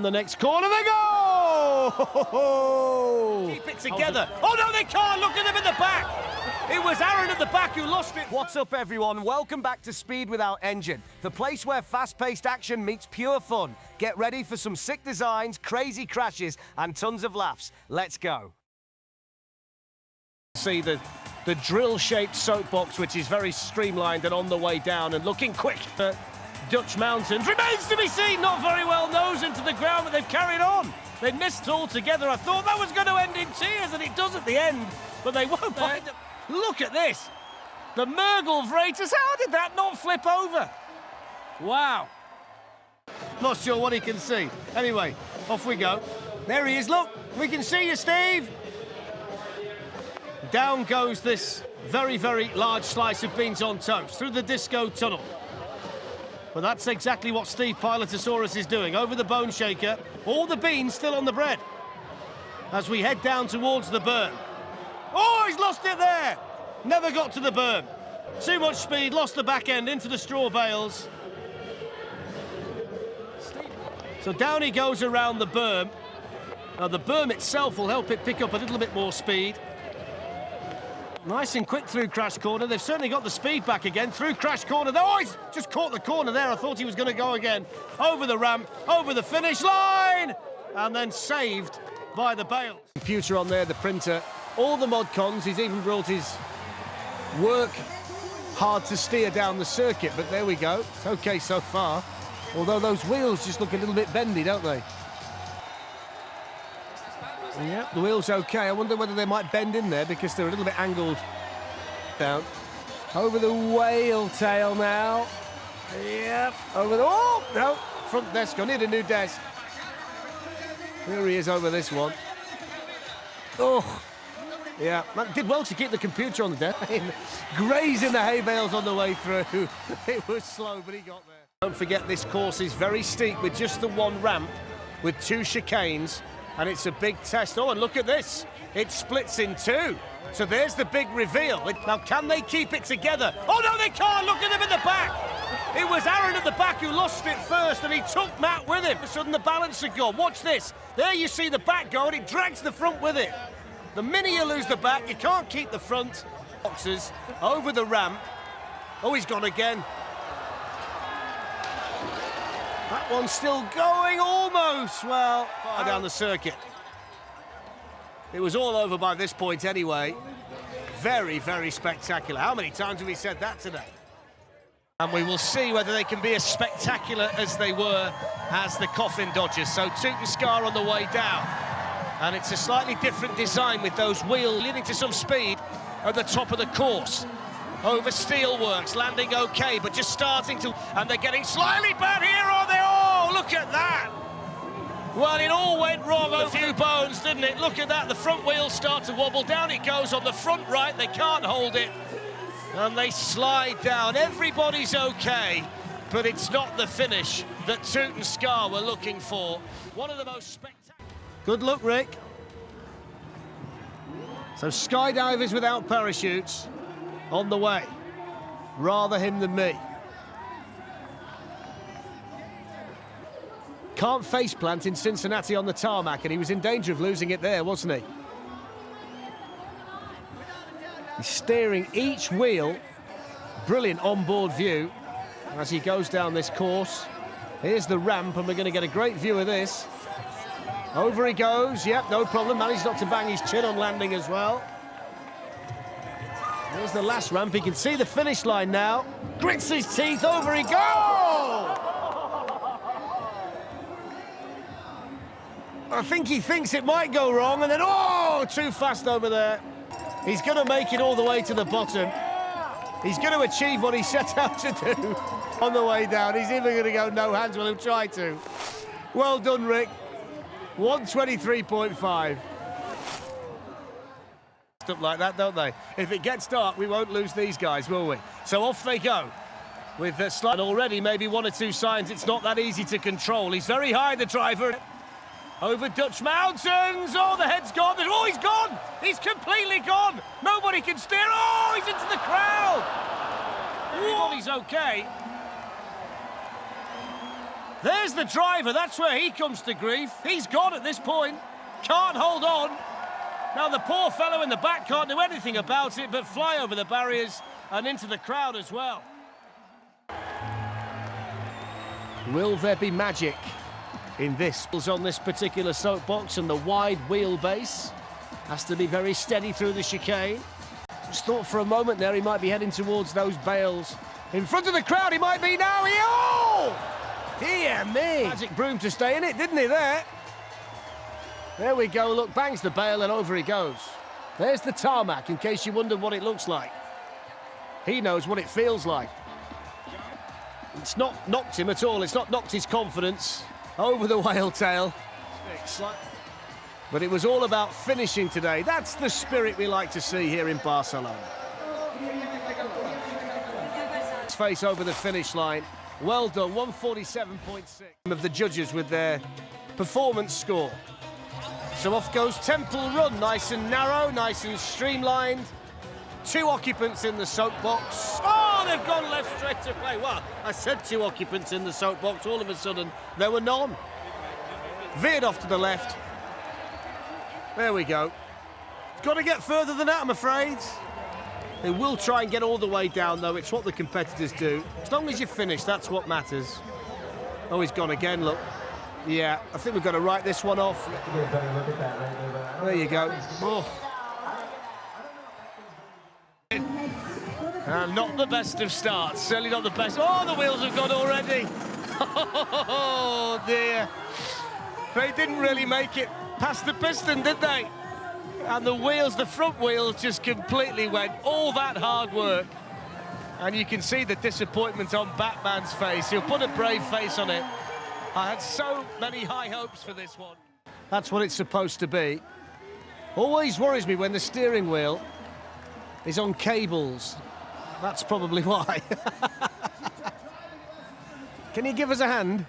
The next corner, they go! Keep it together. Oh, no, they can't. Look at them in the back. It was Aaron at the back who lost it. What's up, everyone? Welcome back to Speed Without Engine, the place where fast-paced action meets pure fun. Get ready for some sick designs, crazy crashes, and tons of laughs. Let's go. See the drill-shaped soapbox, which is very streamlined and on the way down and looking quick. Dutch mountains remains to be seen. Not very well nose into the ground, but they've carried on. They missed altogether. I thought that was going to end in tears, and it does at the end, but they won't. Look at this. The MERGELVRETERS. How did that not flip over? Wow. Not sure what he can see. Anyway, off we go. There he is. Look, we can see you, Steve. Down goes this very, very large slice of beans on toast through the disco tunnel. But that's exactly what Steve Pilotosaurus is doing. Over the bone shaker, all the beans still on the bread. As we head down towards the berm. Oh, he's lost it there! Never got to the berm. Too much speed, lost the back end into the straw bales. So down he goes around the berm. Now the berm itself will help it pick up a little bit more speed. Nice and quick through crash corner. They've certainly got the speed back again. Through crash corner. Oh, he's just caught the corner there. I thought he was going to go again. Over the ramp, over the finish line, and then saved by the bales. Computer on there, the printer, all the mod cons. He's even brought his work hard to steer down the circuit, but there we go. It's okay so far. Although those wheels just look a little bit bendy, don't they? Yeah, the wheel's okay. I wonder whether they might bend in there because they're a little bit angled down. Over the whale tail now. Yep, over the... Oh, no, front desk. I need a new desk. Here he is over this one. Oh, yeah, that did well to keep the computer on the desk. Grazing the hay bales on the way through. It was slow, but he got there. Don't forget, this course is very steep with just the one ramp with two chicanes. And it's a big test. Oh, and look at this. It splits in two. So there's the big reveal. Now, can they keep it together? Oh, no, they can't. Look at them in the back. It was Aaron at the back who lost it first, and he took Matt with him. All of a sudden, the balance had gone. Watch this. There you see the back go, and it drags the front with it. The minute you lose the back, you can't keep the front. Boxes over the ramp. Oh, he's gone again. That one's still going, almost. Well, far down the circuit. It was all over by this point anyway. Very, very spectacular. How many times have we said that today? And we will see whether they can be as spectacular as they were as the coffin dodgers. So TUTENSKA on the way down. And it's a slightly different design with those wheels leading to some speed at the top of the course. Over steelworks, landing okay, but just starting to... And they're getting slightly bad here, are they? Oh, look at that! Well, it all went wrong. A few bones, didn't it? Look at that. The front wheels start to wobble. Down it goes on the front right. They can't hold it. And they slide down. Everybody's okay, but it's not the finish that TUTENSKA were looking for. One of the most spectacular... Good luck, Rick. So skydivers without parachutes on the way. Rather him than me. Can't faceplant in Cincinnati on the tarmac, and he was in danger of losing it there, wasn't he? He's steering each wheel. Brilliant onboard view as he goes down this course. Here's the ramp, and we're going to get a great view of this. Over he goes. Yep, no problem. Managed not to bang his chin on landing as well. There's the last ramp. He can see the finish line now. Grits his teeth. Over he goes! I think he thinks it might go wrong, and then, oh, too fast over there. He's going to make it all the way to the bottom. He's going to achieve what he set out to do on the way down. He's even going to go no hands. Well, he'll try to. Well done, Rick. 123.5. Up like that, don't they? If it gets dark, we won't lose these guys, will we? So off they go with the slide. Already maybe one or two signs it's not that easy to control. He's very high, the driver. Over Dutch mountains. Oh, the head's gone. Oh, he's gone. He's completely gone. Nobody can steer. Oh, he's into the crowd. Everybody's okay. There's the driver, that's where he comes to grief. He's gone at this point, can't hold on. Now the poor fellow in the back can't do anything about it but fly over the barriers and into the crowd as well. Will there be magic in this? On this particular soapbox and the wide wheelbase. Has to be very steady through the chicane. Just thought for a moment there he might be heading towards those bales. In front of the crowd he might be now. Oh! Dear me. Magic broom to stay in it, didn't he there? There we go, look, bangs the bale and over he goes. There's the tarmac, in case you wondered what it looks like. He knows what it feels like. It's not knocked him at all, it's not knocked his confidence. Over the whale tail. But it was all about finishing today. That's the spirit we like to see here in Barcelona. His face over the finish line. Well done, 147.6 of the judges with their performance score. So off goes Temple Run, nice and narrow, nice and streamlined. 2 occupants in the soapbox. Oh, they've gone left straight away. Well, I said 2 occupants in the soapbox. All of a sudden, there were none. Veered off to the left. There we go. Got to get further than that, I'm afraid. They will try and get all the way down, though. It's what the competitors do. As long as you finish, that's what matters. Oh, he's gone again, look. Yeah, I think we've got to write this one off. There you go. Oh. And not the best of starts, certainly not the best. Oh, the wheels have gone already. Oh, dear. They didn't really make it past the piston, did they? And the wheels, the front wheels, just completely went. All that hard work. And you can see the disappointment on Batman's face. He'll put a brave face on it. I had so many high hopes for this one. That's what it's supposed to be. Always worries me when the steering wheel is on cables. That's probably why. Can you give us a hand?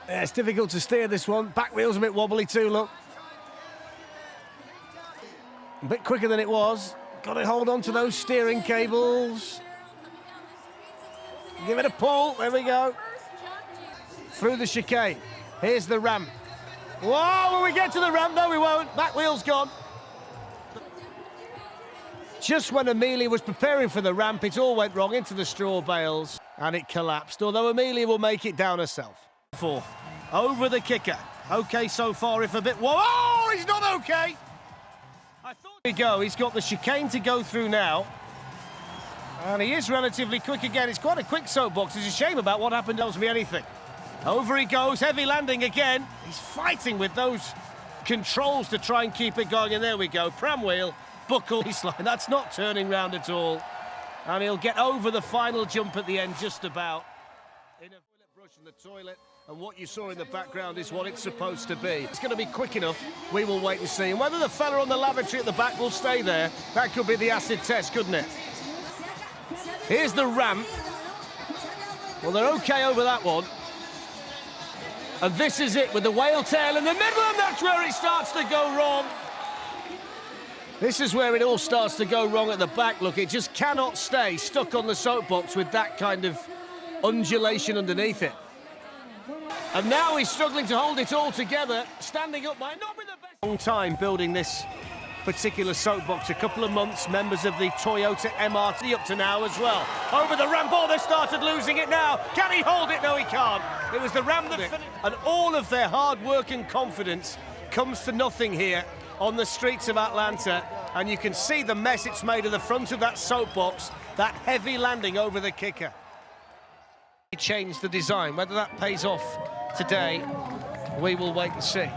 Yeah, it's difficult to steer this one. Back wheel's a bit wobbly too, look. A bit quicker than it was. Got to hold on to those steering cables. Give it a pull, there we go. Through the chicane. Here's the ramp. Whoa, will we get to the ramp? No, we won't. Back wheel's gone. Just when Amelia was preparing for the ramp, it all went wrong into the straw bales and it collapsed, although Amelia will make it down herself. Over the kicker. Okay so far, if a bit... Whoa, oh, he's not okay! I thought... Here we go, he's got the chicane to go through now. And he is relatively quick again. It's quite a quick soapbox. It's a shame about what happened. Tells me anything. Over he goes, heavy landing again. He's fighting with those controls to try and keep it going. And there we go, pram wheel, buckle. That's not turning round at all. And he'll get over the final jump at the end just about. In a toilet brush in the toilet. And what you saw in the background is what it's supposed to be. It's going to be quick enough. We will wait and see. And whether the fella on the lavatory at the back will stay there, that could be the acid test, couldn't it? Here's the ramp. Well, they're okay over that one. And this is it with the whale tail in the middle, and that's where it starts to go wrong. This is where it all starts to go wrong at the back. Look, it just cannot stay stuck on the soapbox with that kind of undulation underneath it. And now he's struggling to hold it all together. Standing up might not be the best. Long time building this particular soapbox, a couple of months, members of the Toyota MRT up to now as well. Over the ramp, oh, they started losing it now. Can he hold it? No, he can't. It was the ramp that finished. And all of their hard work and confidence comes to nothing here on the streets of Atlanta. And you can see the mess it's made of the front of that soapbox, that heavy landing over the kicker. He changed the design. Whether that pays off today, we will wait and see.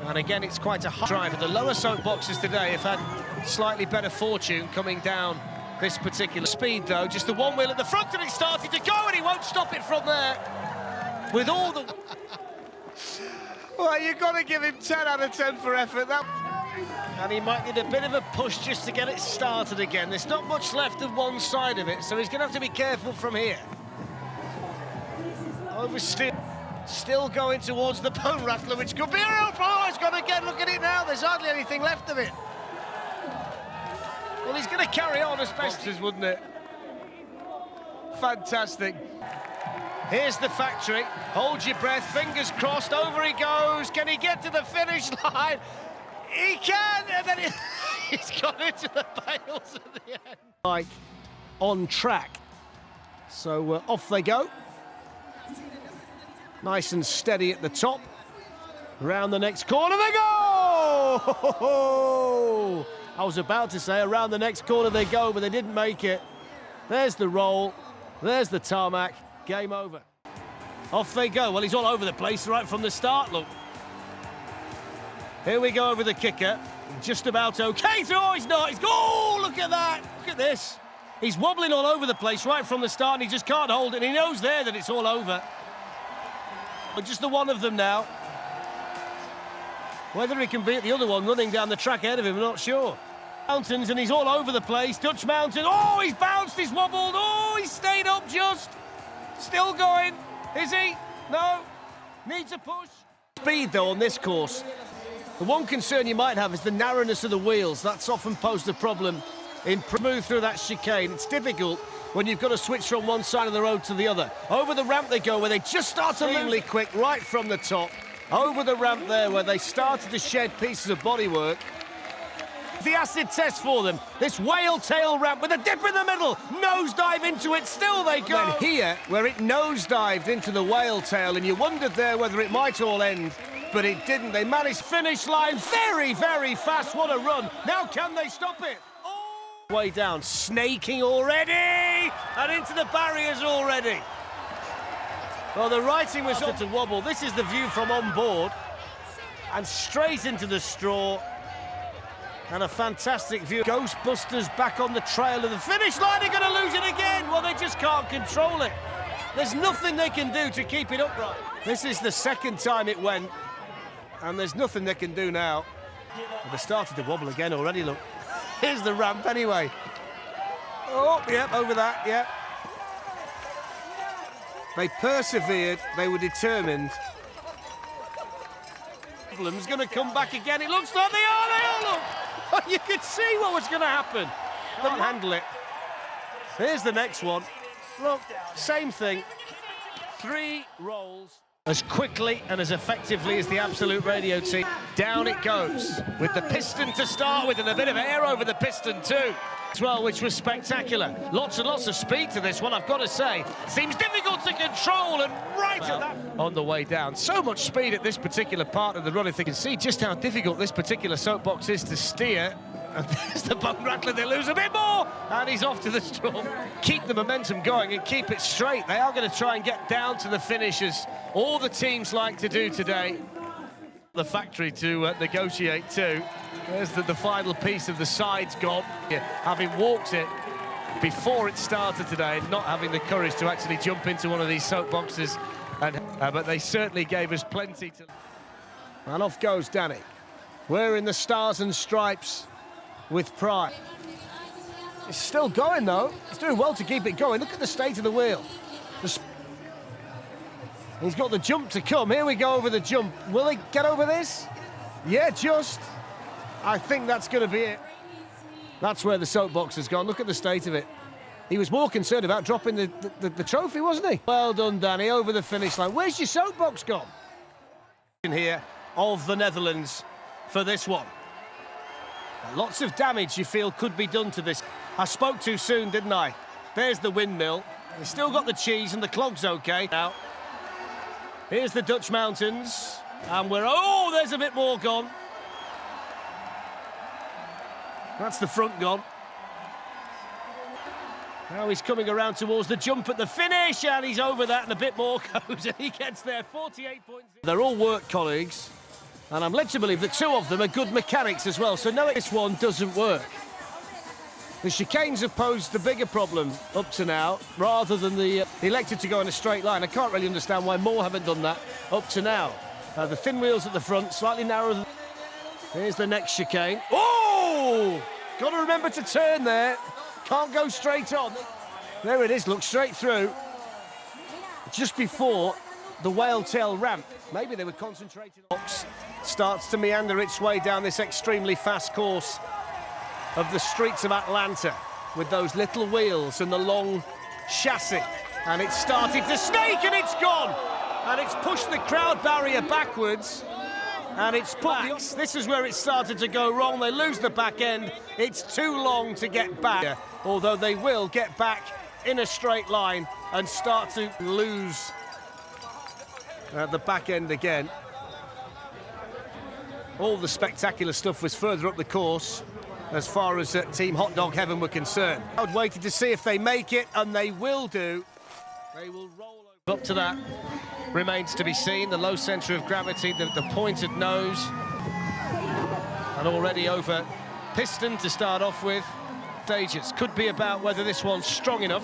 And again, it's quite a hard drive. The lower soapboxes today have had slightly better fortune coming down this particular speed, though. Just the one wheel at the front, and it started to go, and he won't stop it from there. With all the... Well, you've got to give him 10 out of 10 for effort. And he might need a bit of a push just to get it started again. There's not much left of one side of it, so he's going to have to be careful from here. Oversteer. Still going towards the bone rattler, which could be a real problem. He's gone again, look at it now. There's hardly anything left of it. Well, he's going to carry on as best as, wouldn't it? fantastic. Here's the factory. Hold your breath, fingers crossed, over he goes. Can he get to the finish line? He can, and then he's got into the bales at the end. Like, on track. So off they go. Nice and steady at the top. Around the next corner they go! I was about to say around the next corner they go, but they didn't make it. There's the roll, there's the tarmac, game over. Off they go. Well, he's all over the place right from the start, look. Here we go over the kicker. Just about okay through. Oh, he's not. He's oh, look at that. Look at this. He's wobbling all over the place right from the start, and he just can't hold it. And he knows there that it's all over. But just the one of them now. Whether he can beat the other one running down the track ahead of him, I'm not sure. Mountains, and he's all over the place. Dutch mountain. Oh, he's bounced. He's wobbled. Oh, he's stayed up just. Still going. Is he? No. Needs a push. Speed, though, on this course. The one concern you might have is the narrowness of the wheels. That's often posed a problem in move through that chicane. It's difficult when you've got to switch from one side of the road to the other. Over the ramp they go, where they just start to really quick right from the top. Over the ramp there, where they started to shed pieces of bodywork. The acid test for them. This whale tail ramp with a dip in the middle. Nosedive into it, still they go. And here, where it nosedived into the whale tail, and you wondered there whether it might all end, but it didn't. They managed finish line very, very fast. What a run. Now can they stop it? Oh! Way down, snaking already, and into the barriers already. Well, the writing was up to wobble. This is the view from on board, and straight into the straw. And a fantastic view. Ghostbusters back on the trail of the finish line. They're going to lose it again. Well, they just can't control it. There's nothing they can do to keep it upright. This is the second time it went, and there's nothing they can do now. Well, they started to wobble again already, look. Here's the ramp anyway. Oh, yep, over that, yep. They persevered, they were determined. Problem's going to come back again. It looks like they all look. You could see what was going to happen. Couldn't handle it. Here's the next one. Look, same thing. 3 rolls. As quickly and as effectively as the Absolute Radio team. Down it goes, with the piston to start with and a bit of air over the piston too. As well, which was spectacular. Lots and lots of speed to this one, I've got to say. Seems difficult to control, and right at that on the way down. So much speed at this particular part of the run. If they can see just how difficult this particular soapbox is to steer. And there's the bone rattler, they lose a bit more, and he's off to the storm. Keep the momentum going and keep it straight. They are going to try and get down to the finish, as all the teams like to do today. The factory to negotiate too. There's the final piece of the sides gone. Having walked it before it started today, and not having the courage to actually jump into one of these soapboxes. But they certainly gave us plenty to... And off goes Danny. Wearing the stars and stripes with pride. It's still going though. It's doing well to keep it going. Look at the state of the wheel. He's got the jump to come. Here we go over the jump. Will he get over this? Yeah, just. I think that's going to be it. That's where the soapbox has gone. Look at the state of it. He was more concerned about dropping the trophy, wasn't he? Well done, Danny, over the finish line. Where's your soapbox gone? In here of the Netherlands for this one. Lots of damage you feel could be done to this. I spoke too soon, didn't I? There's the windmill. We've still got the cheese and the clog's okay. Now, here's the Dutch mountains. And we're... Oh, there's a bit more gone. That's the front gone. Now he's coming around towards the jump at the finish, and he's over that, and a bit more goes, and he gets there, 48 points. They're all work colleagues, and I'm led to believe that 2 of them are good mechanics as well, so no, this one doesn't work. The chicanes have posed the bigger problem up to now, rather than the elected to go in a straight line. I can't really understand why more haven't done that up to now. The thin wheels at the front, slightly narrower than... Here's the next chicane. Oh! Got to remember to turn there. Can't go straight on. There it is, look, straight through. Just before the whale tail ramp. Maybe they were concentrating on... Starts to meander its way down this extremely fast course of the streets of Atlanta, with those little wheels and the long chassis. And it's started to snake and it's gone. And it's pushed the crowd barrier backwards. And it's put this is where it started to go wrong. They lose the back end. It's too long to get back. Although they will get back in a straight line and start to lose the back end again. All the spectacular stuff was further up the course as far as Team Hot Dog Heaven were concerned. I would waited to see if they make it, and they will do. They will roll over. Up to that remains to be seen. The low centre of gravity, the pointed nose, and already over piston to start off with. Stages could be about whether this one's strong enough.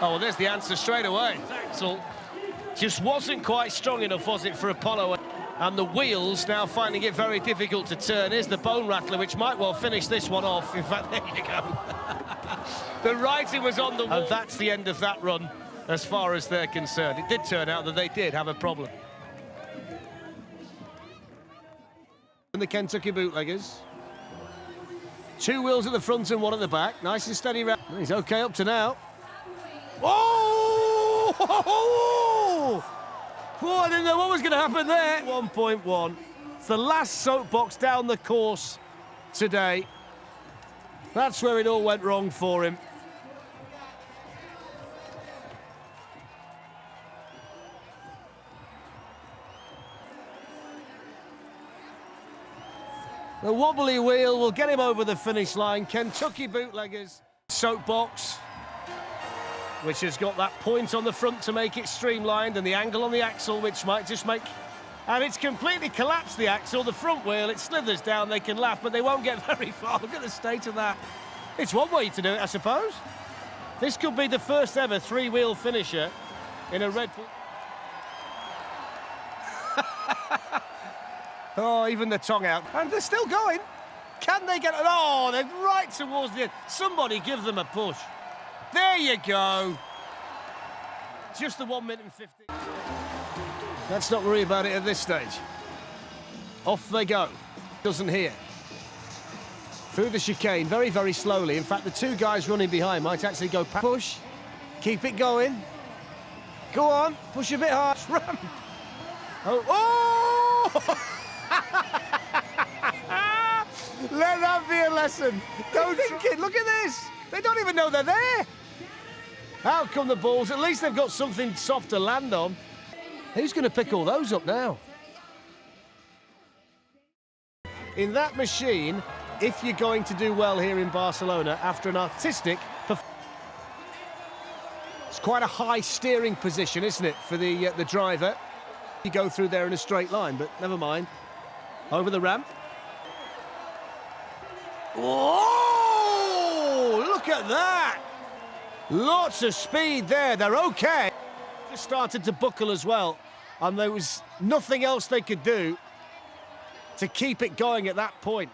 Oh, well, there's the answer straight away. Axle just wasn't quite strong enough, was it, for Apollo? And the wheels now finding it very difficult to turn. Here's the bone rattler, which might well finish this one off. In fact, there you go. The writing was on the wall. And that's the end of that run, as far as they're concerned. It did turn out that they did have a problem. And the Kentucky bootleggers. 2 wheels at the front and 1 at the back. Nice and steady round. He's okay up to now. Oh! Oh, I didn't know what was going to happen there. 1.1. It's the last soapbox down the course today. That's where it all went wrong for him. The wobbly wheel will get him over the finish line. Kentucky bootleggers. Soapbox, which has got that point on the front to make it streamlined, and the angle on the axle, which might just make... And it's completely collapsed, the axle, the front wheel. It slithers down, they can laugh, but they won't get very far. Look at the state of that. It's one way to do it, I suppose. This could be the first ever 3-wheel finisher in a Red Bull. Oh, even the tongue out. And they're still going. Can they get it? Oh, they're right towards the end. Somebody give them a push. There you go. Just the 1 minute and 50. Let's not worry about it at this stage. Off they go. Doesn't hear. Through the chicane, very, very slowly. In fact, the 2 guys running behind might actually go push. Keep it going. Go on. Push a bit hard. Ram. Oh! Oh! Let that be a lesson. Don't think it. Look at this. They don't even know they're there. Out come the balls. At least they've got something soft to land on. Who's going to pick all those up now? In that machine, if you're going to do well here in Barcelona after an artistic performance. It's quite a high steering position, isn't it, for the driver? You go through there in a straight line, but never mind. Over the ramp. Oh, look at that. Lots of speed there. They're okay. Just started to buckle as well, and there was nothing else they could do to keep it going at that point.